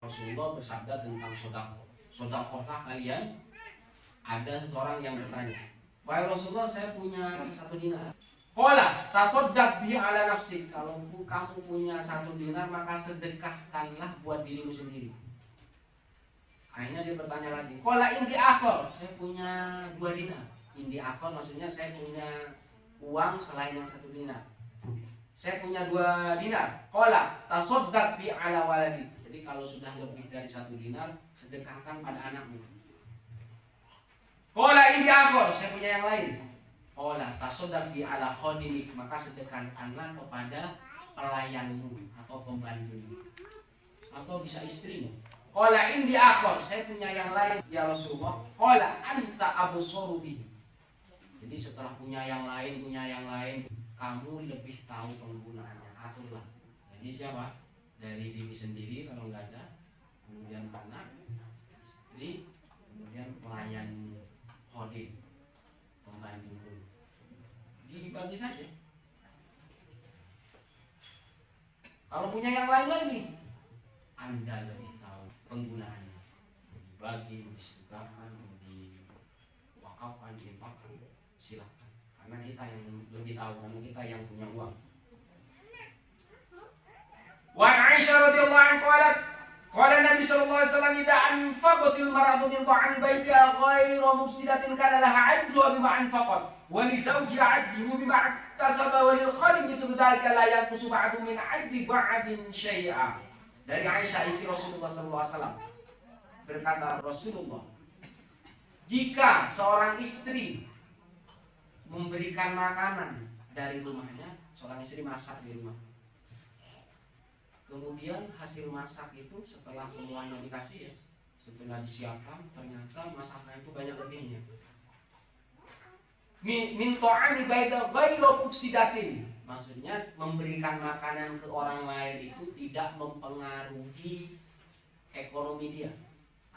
Rasulullah bersabda tentang sodakoh. Sodakohlah kalian. Ada seorang yang bertanya, wahai Rasulullah, saya punya 1 dinar. Qala tasaddaq bihi ala nafsik. Kalau kamu punya 1 dinar, maka sedekahkanlah buat dirimu sendiri. Akhirnya dia bertanya lagi, qala indi akhar, saya punya 2 dinar. Indi akhar maksudnya saya punya uang selain yang 1 dinar. Saya punya 2 dinar. Qala tasaddaq bi ala waladi. Jadi kalau sudah lebih dari 1 dinar, sedekahkan pada anakmu. Qala indi akhar, saya punya yang lain. Qala tasaddaq bi ala khadimik, maka sedekahkanlah kepada pelayanmu atau pembantumu. Atau bisa istrimu. Qala indi akhar, saya punya yang lain ya Rasulullah. Qala anta absaru bihi. Jadi setelah punya yang lain, kamu lebih tahu penggunaannya, aturlah. Jadi siapa? Dari diri sendiri kalau nggak ada, kemudian anak, istri, kemudian pelayan khadim, pembantu. Dibagi saja. Kalau punya yang lain lagi, Anda lebih tahu penggunaannya. Dibagi, disedekahkan, diwakafkan, diinfakkan, silakan. Karena kita yang lebih tahu, karena kita yang punya uang. Wa Aisyah radhiyallahu anha qalat, qala Nabi sallallahu alaihi wasallam idza anfaqatil mar'atu min ta'ami baitiha ghayra mufsidatin kana laha ajru bima anfaqat wa li zawjiha ajru bima iktasaba wa lil khadim mithlu dhalika la yanqusu ba'du min ajri ba'din syai'a. Dari Aisyah istri Rasulullah sallallahu alaihi wasallam berkata Rasulullah, jika seorang istri memberikan makanan dari rumahnya, seorang istri masak di rumah, kemudian hasil masak itu setelah semuanya dikasih ya, setelah disiapkan, ternyata masakan itu banyak lebihnya. Min ta'ami baita ghairu mufsidatin, maksudnya memberikan makanan ke orang lain itu tidak mempengaruhi ekonomi dia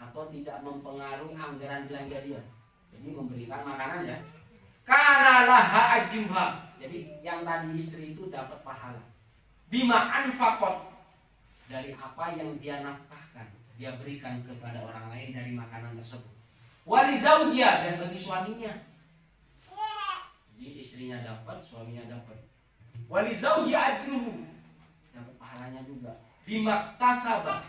atau tidak mempengaruhi anggaran belanja dia. Jadi memberikan makanan ya, kana laha ajruha. Jadi yang tadi istri itu dapat pahala. Bima anfaqat, dari apa yang dia nafkahkan, dia berikan kepada orang lain dari makanan tersebut. Wali zaujia, dan bagi suaminya. Jadi istrinya dapat, suaminya dapat. Wali zauji ajruhu, dapat pahalanya juga. Bima tasabah.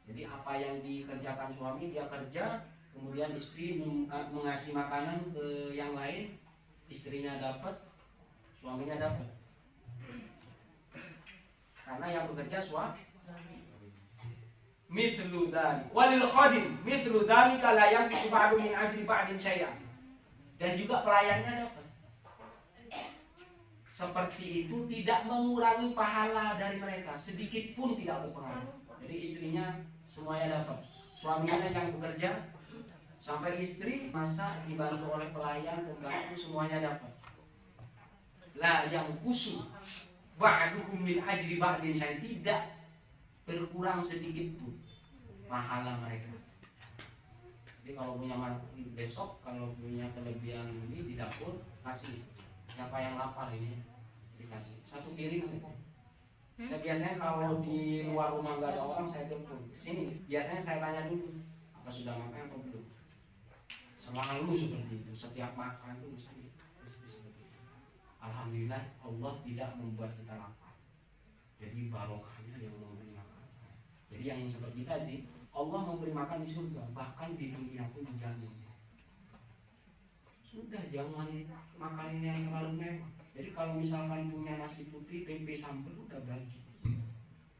Jadi apa yang dikerjakan suami dia kerja, kemudian istri mengasih makanan ke yang lain, istrinya dapat, suaminya dapat. Karena yang bekerja suami. Mithlu dzalik walil khadim mithlu dzalika la yanqisu ba'du min ajri ba'din syai'an. Dan juga pelayannya dapat. Seperti itu tidak mengurangi pahala dari mereka, sedikit pun tidak berpengaruh. Jadi istrinya semuanya dapat, suaminya yang bekerja sampai istri masak dibantu oleh pelayan, pembantu, semuanya dapat. La yang kusu ba'duhum min ajri ba'din syai'an, tidak berkurang sedikit pun pahala mereka. Jadi kalau punya besok, kalau punya kelebihan ini di dapur, kasih. Siapa yang lapar ini dikasih 1 piring. Saya biasanya kalau di luar rumah nggak ada orang, saya telepon sini. Biasanya saya tanya dulu, apa sudah makan atau belum. Selalu seperti itu, setiap makan itu mesti seperti itu. Alhamdulillah Allah tidak membuat kita lapar. Jadi barokahnya yang memberi makan. Jadi yang seperti tadi, Allah memberi makan di surga, bahkan di dunia pun dijamin. Sudah, jangan makan yang terlalu mewah. Jadi kalau misalkan punya nasi putih, tempe sambal, udah bagi.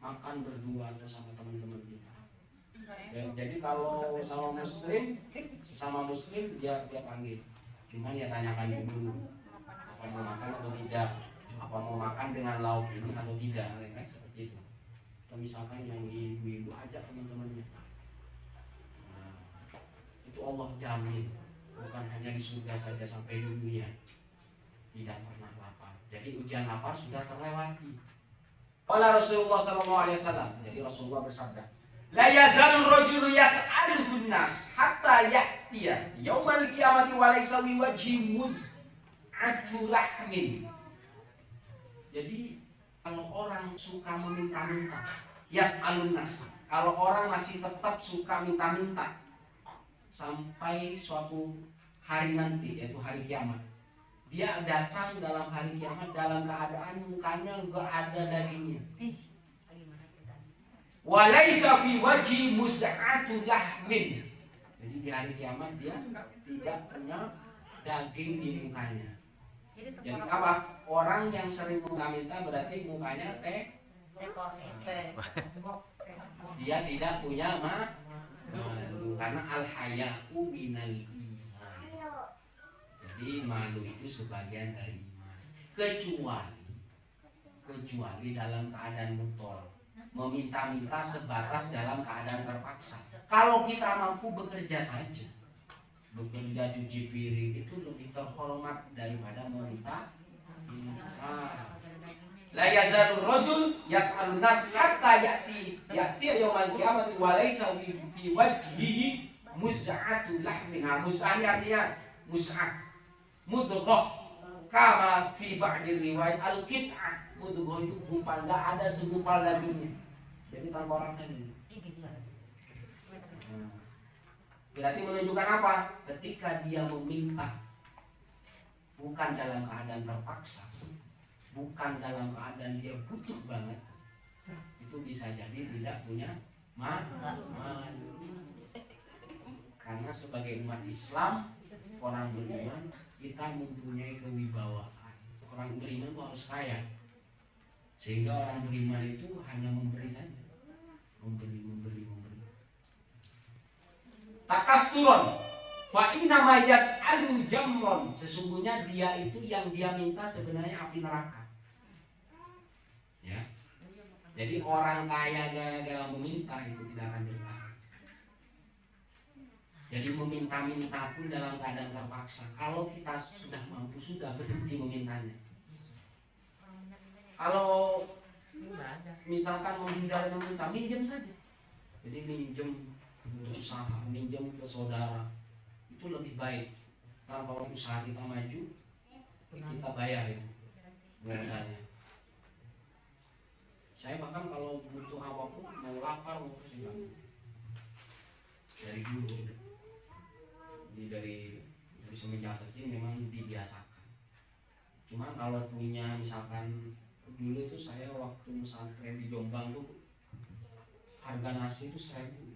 Makan berdua atau sama teman-teman kita. Jadi kalau sesama muslim dia panggil. Cuman ya tanyakan dulu, apa mau makan atau tidak, apa mau makan dengan lauk ini atau tidak, kan seperti itu. Atau misalkan yang ibu-ibu ajak teman-temannya. Nah, itu Allah jamin, bukan hanya di surga saja, sampai di dunia tidak pernah lapar. Jadi ujian lapar sudah terlewati. Qala Rasulullah sallallahu alaihi wasallam, jadi Rasulullah bersabda, la yazalur rajulu yas'aluhun nas hatta ya'tiya yaumal qiyamati wa laysa fi wajhi muz'atu lahmin. Jadi kalau orang suka meminta-minta, yas'alun nas, Kalau orang masih tetap suka minta-minta sampai suatu hari nanti, yaitu hari kiamat, dia datang dalam hari kiamat dalam keadaan mukanya enggak ada dagingnya. Walaisa fi wajhi muz'atu lahmin. Jadi di hari kiamat dia tidak punya daging di mukanya. Jadi apa? Orang yang sering minta-minta berarti mukanya dia tidak punya karena al-haya'u minal iman. Jadi malu itu sebagian dari iman. Kecuali dalam keadaan mutol, meminta-minta sebatas dalam keadaan terpaksa. Kalau kita mampu bekerja saja, bekerja cuci piring itu lebih terhormat daripada meminta. La yazalur rajul yas'alun nas hatta ya'ti yaumal qiyamati wa laysa fi wajhihi muz'atu lahmin. Muz'ah artinya muz'ah mudghah kama fi ba'di riwayat al-qit'ah. Mudghah itu gumpal, enggak ada segumpal dagingnya. Jadi tanpa orang tadi. Berarti menunjukkan apa? Ketika dia meminta bukan dalam keadaan terpaksa, bukan dalam keadaan dia butuh banget, itu bisa jadi tidak punya malu. Karena sebagai umat Islam, orang beriman, kita mempunyai kewibawaan. Orang beriman itu harus kaya, sehingga orang beriman itu hanya memberi saja, memberi. Takatsuron, fa inna ma yas'alu jamron. Sesungguhnya dia itu yang dia minta sebenarnya api neraka. Ya. Jadi orang kaya gara-gara meminta itu tidak akan berkah. Jadi meminta-minta pun dalam keadaan terpaksa. Kalau kita sudah mampu, sudah berhenti memintanya. Kalau misalkan menghindari meminta, minjem saja. Jadi minjem untuk usaha, minjem ke saudara itu lebih baik. Karena kalau usaha kita maju, kita bayar itu modalnya. Saya bahkan kalau butuh apapun, mau lapar mau kesini dari dulu. Jadi dari semenjak kecil memang dibiasakan. Cuma kalau punya misalkan dulu itu saya waktu pesantren di Jombang tuh harga nasi itu 1.000.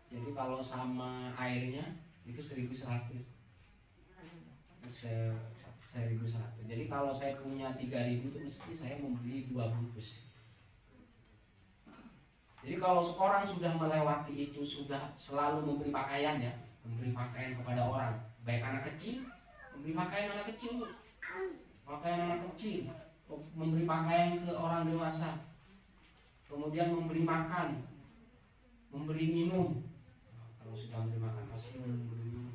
Jadi kalau sama airnya itu 1.100. Jadi kalau saya punya 3.000 itu mesti saya membeli 2 bungkus. Jadi kalau orang sudah melewati itu, sudah selalu memberi pakaian ya, memberi pakaian kepada orang, baik anak kecil, memberi pakaian anak kecil, memberi pakaian ke orang dewasa, kemudian memberi makan, memberi minum. Kalau sudah memberi makan pasti memberi minum.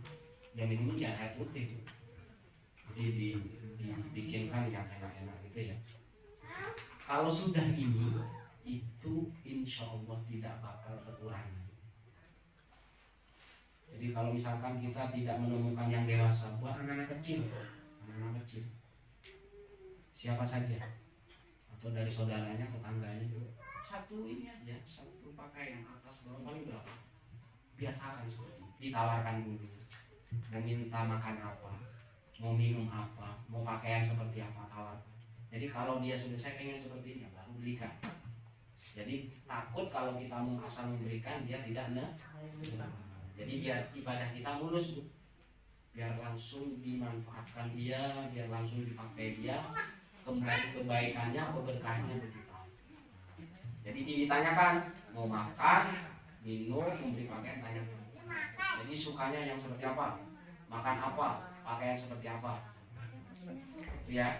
Yang minum ya air putih. Jadi dibikinkan yang enak-enak gitu ya. Kalau sudah ini, itu insya Allah tidak bakal kekurangan. Jadi kalau misalkan kita tidak menemukan yang dewasa, buat anak-anak kecil, siapa saja, atau dari saudaranya, tetangganya, satu ini aja, satu pakaian atas bawah paling berapa? Biasakan seperti ditawarkan dulu, mau minta makan apa, mau minum apa, mau pakaian seperti apa, tawarkan. Jadi kalau dia sudah saya pengen seperti ini, baru belikan. Jadi takut kalau kita mau asal memberikan dia tidak jadi biar ibadah kita mulus, biar langsung dimanfaatkan dia, biar langsung dipakai dia, kembali kebaikannya atau berkahnya begitu. Jadi ditanyakan mau makan, minum, memberi pakaian, tanyakan. Jadi sukanya yang seperti apa, makan apa, pakaian seperti apa, itu ya.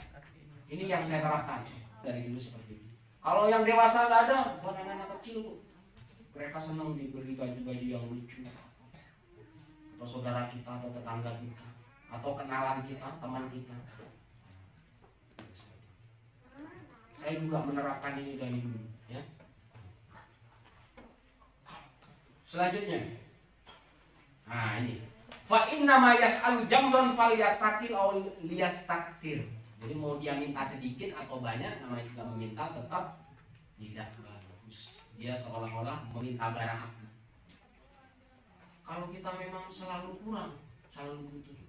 Ini yang saya terapkan dari dulu seperti ini. Kalau yang dewasa nggak ada, buat anak-anak kecil, mereka senang diberi baju-baju yang lucu, atau saudara kita, atau tetangga kita, atau kenalan kita, teman kita. Saya juga menerapkan ini dari dulu, ya. Selanjutnya, nah ini, fa inna ma yas'alu jamran falyastakil aw liyastaktir. Jadi mau dia minta sedikit atau banyak, namanya juga meminta tetap tidak banyak. Dia seolah-olah meminta barang aku. Kalau kita memang selalu kurang, selalu butuh,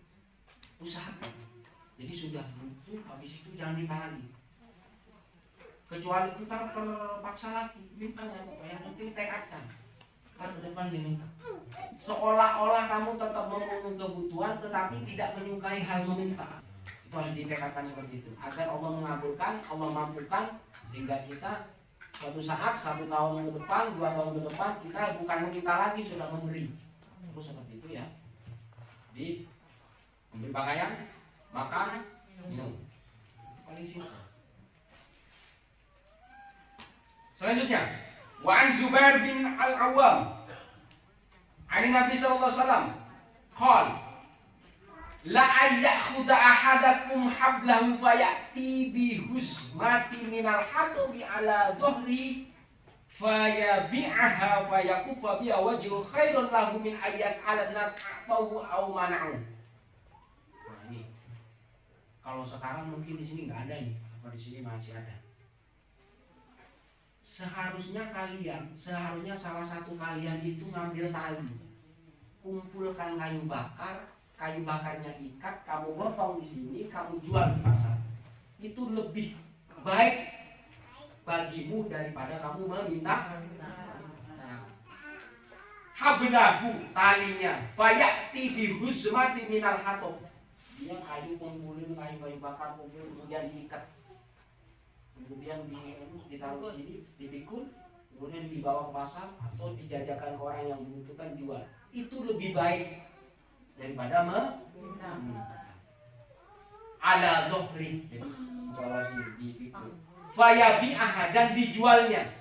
usahakan. Jadi sudah butuh, habis itu jangan minta lagi. Kecuali ntar terpaksa lagi, minta nggak apa-apa. Yang penting tekadkan. Ntar ke depan diminta. Seolah-olah kamu tetap memenuhi kebutuhan, tetapi tidak menyukai hal meminta. Itu harus ditekadkan seperti itu. Agar Allah mengabulkan, Allah mampukan, sehingga kita suatu saat 1 tahun ke depan, 2 tahun ke depan, kita bukan meminta lagi, sudah memberi. Terus seperti itu ya. Di memberi pakaian, makan, minum. Paling simpel. Selanjutnya, wa an Zubair bin Al-Awwam ani Nabi sallallahu alaihi wasallam qala la ayyakhudha ahadakum hablahu fayati bi husmati minal hatubi ala dhuhri fayabi'aha wa yakufa biha wajhu khairun lahu min ayyas 'ala nas atau au mana'u. Nah ini kalau sekarang mungkin di sini nggak ada nih, kalau di sini masih ada. Seharusnya salah satu kalian itu ngambil tali, kumpulkan kayu bakarnya ikat, kamu potong di sini, kamu jual di pasar. Itu lebih baik bagimu daripada kamu meminta. Hablahu talinya, fayati bihusmati minal hatab. Dia kayu kumpulin, kayu bakar kumpulin, kemudian diikat. Kemudian ditaruh sini, dipikul, kemudian dibawa ke pasar atau dijajakan ke orang yang membutuhkan, jual. Itu lebih baik daripada meminta. Ala dhuhri, jadi bawa sini dipikul. Fayabi'aha, dan dijualnya.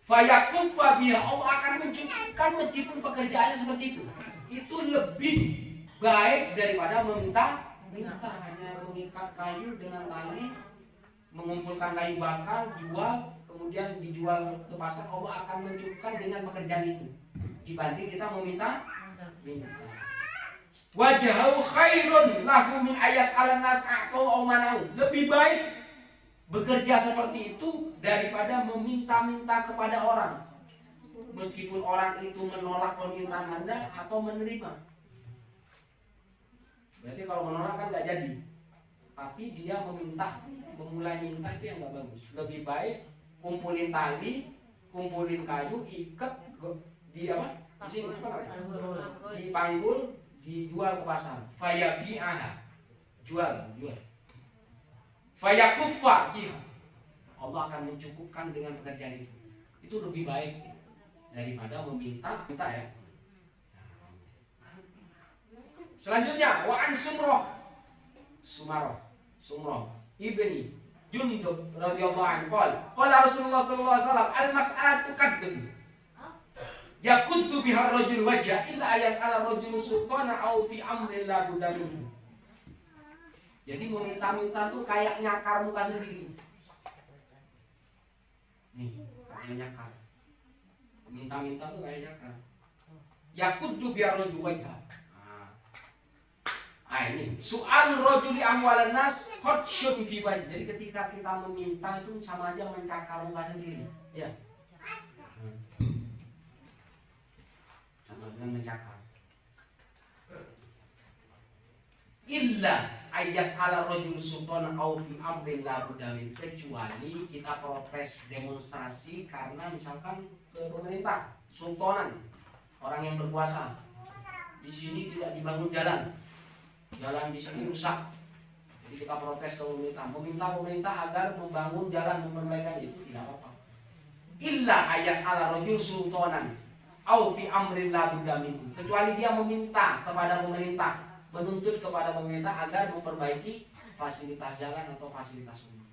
Fayakuffa biha, Allah akan mencukupkan meskipun pekerjaannya seperti itu. Itu lebih baik daripada meminta. Hanya mengikat kayu dengan tali, mengumpulkan kayu bakar, jual, kemudian dijual ke pasar. Allah akan mencukupkan dengan pekerjaan itu dibanding kita meminta. Wajahu khairun lahu min ayas ala nas atau manau. Lebih baik bekerja seperti itu daripada meminta-minta kepada orang, meskipun orang itu menolak permintaan Anda atau menerima. Berarti kalau menolak kan nggak jadi, tapi dia meminta, memulai minta, itu yang nggak bagus. Lebih baik kumpulin tali, kumpulin kayu, ikat di apa? Di sini apa? Dipanggul, dijual ke pasar. Fayabi'aha, jual. Fayakuffa biha, Allah akan mencukupkan dengan pekerjaan itu. Itu lebih baik daripada minta ya. Selanjutnya, wa an Sumroh ibni Jundub radhiyallahu anhu qala Rasulullah sallallahu alaihi wasallam al-mas'alatu kadhun yakuddu biha ar-rajul wajha illa ayas'ala ar-rajul sultana aw fi amrin la budda minhu. Jadi meminta-minta tuh kayak nyakar muka sendiri. Nih, kayak nyakar. Minta-minta tuh kayak nyakar. Yakuddu biha ar-rajul wajha. Ini soal rojuli amwalan nas khotsyun fi wajh. Jadi ketika kita meminta itu sama aja mencakar muka sendiri, ya. Sama dengan mencakar. Illa ayas ala rojul sultan au fi amrin la buddamin, kecuali kita protes demonstrasi karena misalkan ke pemerintah, sultanan, orang yang berkuasa. Di sini tidak dibangun jalan di sini rusak, jadi kita protes ke pemerintah, meminta pemerintah agar membangun jalan, memperbaikan itu, tidak apa-apa. Illa ayas ala rojul sultanan au fi amrin la budda minhu, kecuali dia meminta kepada pemerintah, menuntut kepada pemerintah agar memperbaiki fasilitas jalan atau fasilitas umum.